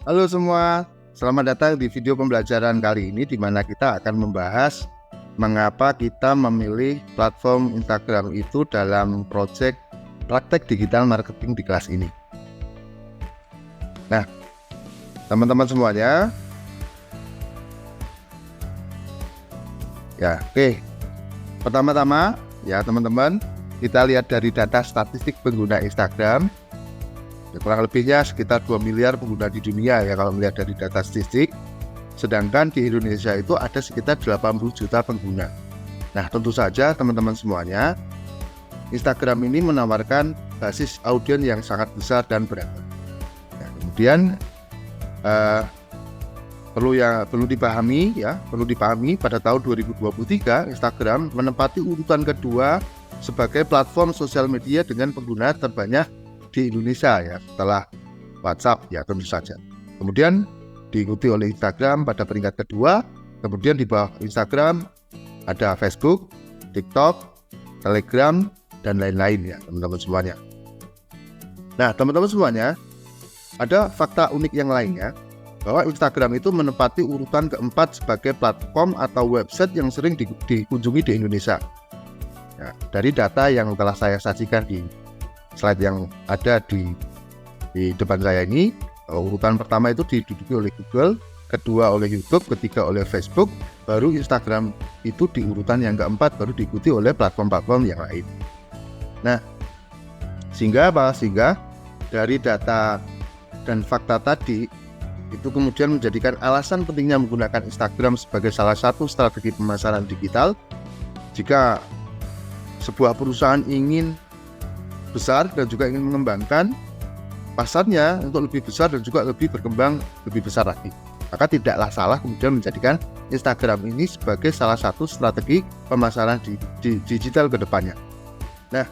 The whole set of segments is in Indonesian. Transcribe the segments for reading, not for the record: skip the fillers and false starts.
Halo semua, selamat datang di video pembelajaran kali ini di mana kita akan membahas mengapa kita memilih platform Instagram itu dalam proyek praktek digital marketing di kelas ini. Nah, teman-teman semuanya, ya oke. Pertama-tama, ya teman-teman, kita lihat dari data statistik pengguna Instagram. Ya, kurang lebihnya sekitar 2 miliar pengguna di dunia ya kalau melihat dari data statistik. Sedangkan di Indonesia itu ada sekitar 80 juta pengguna. Nah, tentu saja teman-teman semuanya, Instagram ini menawarkan basis audiens yang sangat besar dan beragam. Nah, kemudian perlu dipahami pada tahun 2023 Instagram menempati urutan kedua sebagai platform sosial media dengan pengguna terbanyak di Indonesia ya, setelah WhatsApp ya tentu saja. Kemudian diikuti oleh Instagram pada peringkat kedua, kemudian di bawah Instagram ada Facebook, TikTok, Telegram, dan lain-lain ya teman-teman semuanya. Nah teman-teman semuanya, ada fakta unik yang lainnya bahwa Instagram itu menempati urutan keempat sebagai platform atau website yang sering dikunjungi di Indonesia. Ya, dari data yang telah saya sajikan di slide yang ada di depan saya ini, urutan pertama itu diduduki oleh Google, kedua oleh YouTube, ketiga oleh Facebook, baru Instagram itu di urutan yang keempat, baru diikuti oleh platform-platform yang lain. Nah, sehingga dari data dan fakta tadi itu kemudian menjadikan alasan pentingnya menggunakan Instagram sebagai salah satu strategi pemasaran digital. Jika sebuah perusahaan ingin besar dan juga ingin mengembangkan pasarnya untuk lebih besar dan juga lebih berkembang lebih besar lagi, maka tidaklah salah kemudian menjadikan Instagram ini sebagai salah satu strategi pemasaran digital ke depannya. Nah,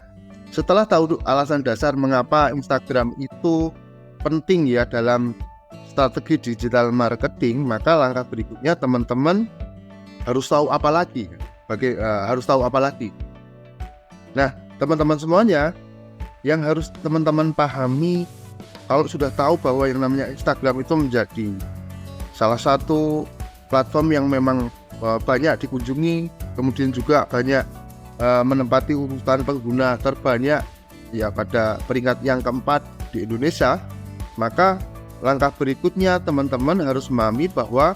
setelah tahu alasan dasar mengapa Instagram itu penting ya dalam strategi digital marketing, maka langkah berikutnya teman-teman harus tahu apa lagi? Nah, teman-teman semuanya, yang harus teman-teman pahami kalau sudah tahu bahwa yang namanya Instagram itu menjadi salah satu platform yang memang banyak dikunjungi, kemudian juga banyak menempati urutan pengguna terbanyak ya pada peringkat yang keempat di Indonesia, maka langkah berikutnya teman-teman harus memahami bahwa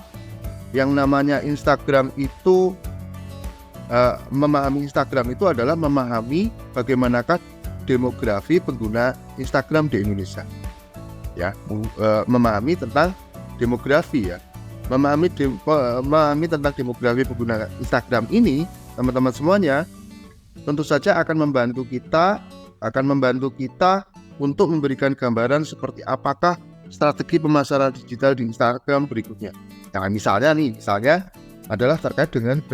yang namanya Instagram itu memahami Instagram itu adalah memahami bagaimanakah demografi pengguna Instagram di Indonesia. Ya, memahami tentang demografi ya. Memahami tentang demografi pengguna Instagram ini, teman-teman semuanya, tentu saja akan membantu kita untuk memberikan gambaran seperti apakah strategi pemasaran digital di Instagram berikutnya. Nah, misalnya adalah terkait dengan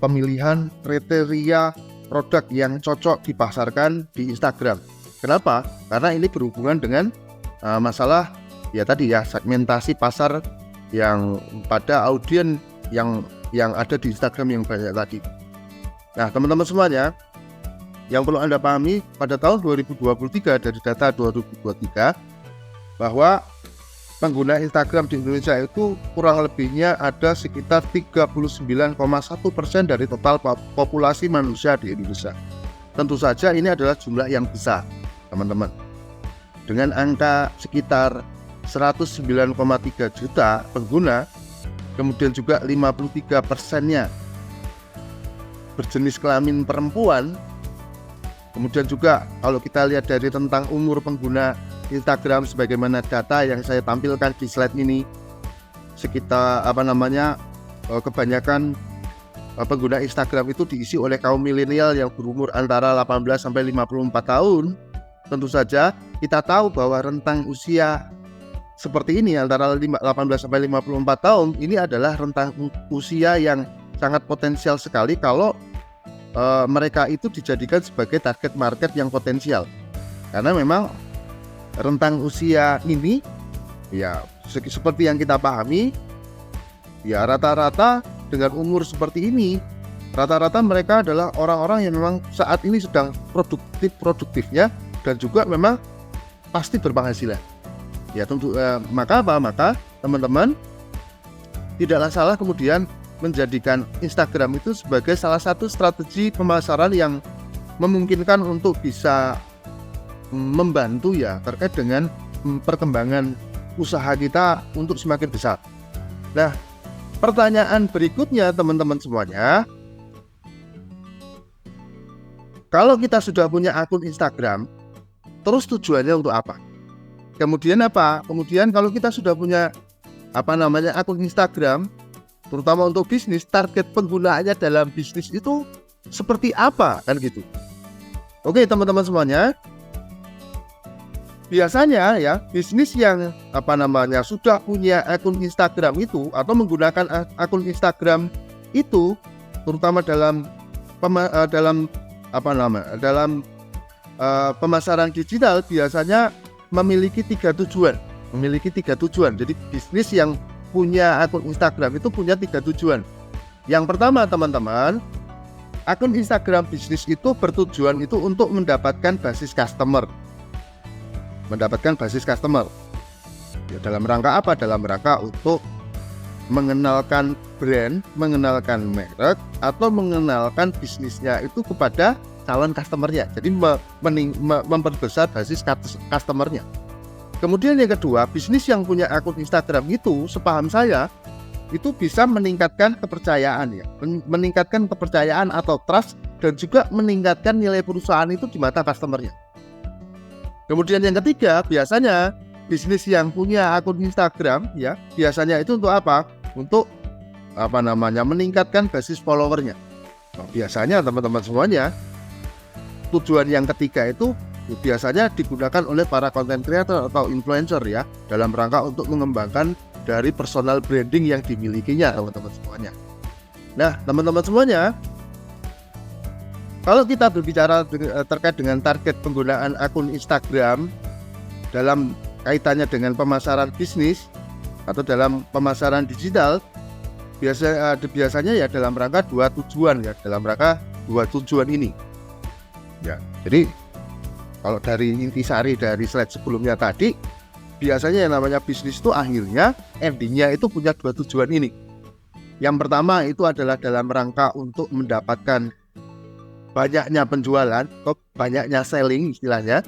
pemilihan kriteria produk yang cocok dipasarkan di Instagram. Kenapa? Karena ini berhubungan dengan masalah ya tadi ya, segmentasi pasar yang pada audiens yang ada di Instagram yang banyak tadi. Nah, teman-teman semuanya, yang perlu Anda pahami pada tahun 2023 dari data 2023 bahwa pengguna Instagram di Indonesia itu kurang lebihnya ada sekitar 39,1% dari total populasi manusia di Indonesia. Tentu saja ini adalah jumlah yang besar, teman-teman. Dengan angka sekitar 109,3 juta pengguna, kemudian juga 53%-nya berjenis kelamin perempuan. Kemudian juga kalau kita lihat dari tentang umur pengguna Instagram sebagaimana data yang saya tampilkan di slide ini, sekitar kebanyakan pengguna Instagram itu diisi oleh kaum milenial yang berumur antara 18 sampai 54 tahun. Tentu saja kita tahu bahwa rentang usia seperti ini antara 18 sampai 54 tahun ini adalah rentang usia yang sangat potensial sekali kalau mereka itu dijadikan sebagai target market yang potensial. Karena memang rentang usia ini ya seperti yang kita pahami ya, rata-rata dengan umur seperti ini, rata-rata mereka adalah orang-orang yang memang saat ini sedang produktifnya dan juga memang pasti berpenghasilan. Ya tentu maka teman-teman tidaklah salah kemudian menjadikan Instagram itu sebagai salah satu strategi pemasaran yang memungkinkan untuk bisa membantu ya terkait dengan perkembangan usaha kita untuk semakin besar. Nah, pertanyaan berikutnya teman-teman semuanya, kalau kita sudah punya akun Instagram, terus tujuannya untuk apa? Kemudian apa? Kemudian kalau kita sudah punya akun Instagram, terutama untuk bisnis, target penggunaannya dalam bisnis itu seperti apa kan gitu. Oke teman-teman semuanya, biasanya ya bisnis yang sudah punya akun Instagram itu atau menggunakan akun Instagram itu, terutama dalam pemasaran digital, biasanya memiliki tiga tujuan. Jadi bisnis yang punya akun Instagram itu punya 3 tujuan. Yang pertama teman-teman, akun Instagram bisnis itu bertujuan itu untuk mendapatkan basis customer. Ya, dalam rangka apa? Dalam rangka untuk mengenalkan brand, mengenalkan merek, atau mengenalkan bisnisnya itu kepada calon customernya. Jadi memperbesar basis customernya. Kemudian yang kedua, bisnis yang punya akun Instagram itu, sepaham saya, itu bisa meningkatkan kepercayaan ya, meningkatkan kepercayaan atau trust, dan juga meningkatkan nilai perusahaan itu di mata customernya. Kemudian yang ketiga, biasanya bisnis yang punya akun Instagram ya, biasanya itu untuk apa? Untuk meningkatkan basis followernya. Nah, biasanya teman-teman semuanya, tujuan yang ketiga itu biasanya digunakan oleh para content creator atau influencer ya, dalam rangka untuk mengembangkan dari personal branding yang dimilikinya teman-teman semuanya. Nah teman-teman semuanya, kalau kita berbicara terkait dengan target penggunaan akun Instagram dalam kaitannya dengan pemasaran bisnis atau dalam pemasaran digital, biasanya ya dalam rangka dua tujuan ini ya. Jadi kalau dari intisari dari slide sebelumnya tadi, biasanya yang namanya bisnis itu akhirnya endingnya itu punya 2 tujuan ini. Yang pertama itu adalah dalam rangka untuk mendapatkan banyaknya penjualan atau banyaknya selling istilahnya,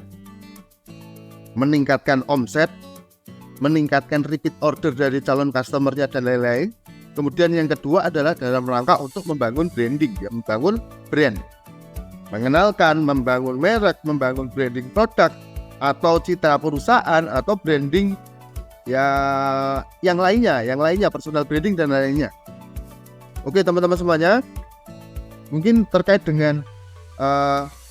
meningkatkan omset, meningkatkan repeat order dari calon customernya dan lain-lain. Kemudian yang kedua adalah dalam rangka untuk membangun branding ya, membangun brand, mengenalkan, membangun merek, membangun branding produk atau citra perusahaan atau branding ya yang lainnya personal branding dan lainnya. Oke teman-teman semuanya, mungkin terkait dengan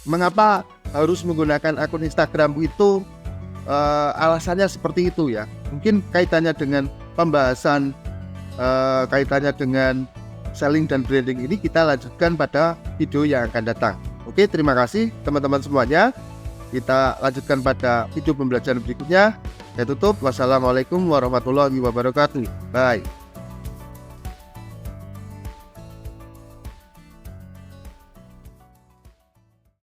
mengapa harus menggunakan akun Instagram itu, alasannya seperti itu ya. Mungkin kaitannya dengan pembahasan kaitannya dengan selling dan branding ini kita lanjutkan pada video yang akan datang. Oke, terima kasih teman-teman semuanya. Kita lanjutkan pada video pembelajaran berikutnya. Saya tutup. Wassalamualaikum warahmatullahi wabarakatuh. Bye.